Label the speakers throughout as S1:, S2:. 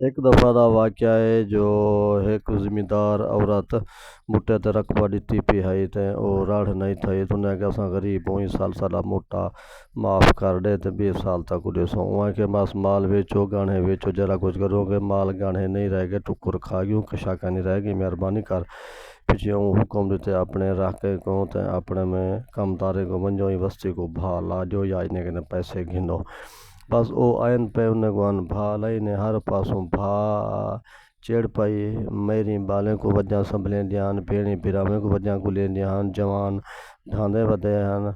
S1: एक दफ़ा का वाक़या है जो एक ज़िमीदार औरत बूटे ते रकबा ॾिती पई हई ते ओ राढ़ नहीं थई तो उन्हें कि असां गरीब हुई साल साला मोटा माफ़ कर दे ते 20 साल तक ॾिसो उहाँ के बस माल बेचो गाणे बेचो जरा कुछ करो के माल गाणे नहीं रह गए टुकुर खा गयूं कशा का नहीं रह गई मेहरबानी कर पिछे हुक्म दिते अपने राके को ते अपने में कमदारे को वंजो ही वस्ती को भा लाजो या इन्हें के पैसे गिनो बस ओ आयन पे उन्हें गुआन भा लाई ने हर पासों भा चेड़ पाई मेरी बालें को वजा संभलें ध्यान भेड़ी बिरामे को वजा को लें ध्यान जवान ढांदे वदे हन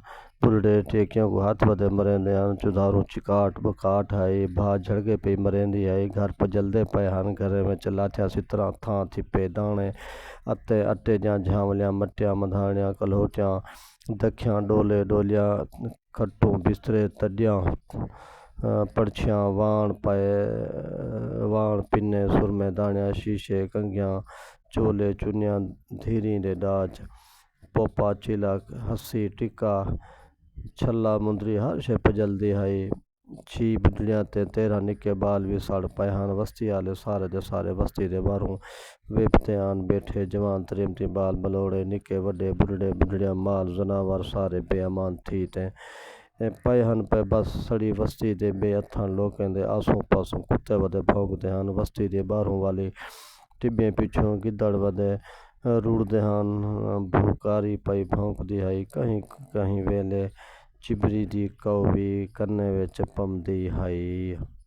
S1: बुढ़े टेकियों को हाथ वदे मरेंदे हन चुधारू चिकाट बकाट है भा झड़के पे मरेंदी है घर पर जल्दे पे हन घर में चला थिया सितरा था थिपे दाने अते अटे जा झावलिया मटिया मधाणिया कलोटिया दखिया डोले डोलिया खट्टू बिस्तरे तडिया पड़छियाँ वाण पाए वाण पिने सुरमे दाणिया शीशे कंगियाँ चोले चुनिया धीरी दे डाच पोपा चिलक हस्सी टिक्का छल्ला मुंदरी हर शे जल्दी है छी बिजलियाँ ते तेरह निके बाल भी सड़ पाए हन वस्ती आले सारे दे सारे वस्ती दे बारों वेपते आन बैठे जवान त्रेमती बाल बलोड़े निके वड्डे बुढ़ड़े बुढ़ड़िया माल जनावर सारे बेअमान थी ते पहन पे बस सड़ी वस्ती दे बेअथां लोकें दे आसों पासों कुत्ते वदे भौंकदे हन वस्ती दे बारों वाली टिब्बे पिछों गिद्दड़ वदे रुड़दे हन भूकारी पई भौंकदी है कहीं कहीं वेले चिबरी दी कौवी कन्ने विच पमदी है।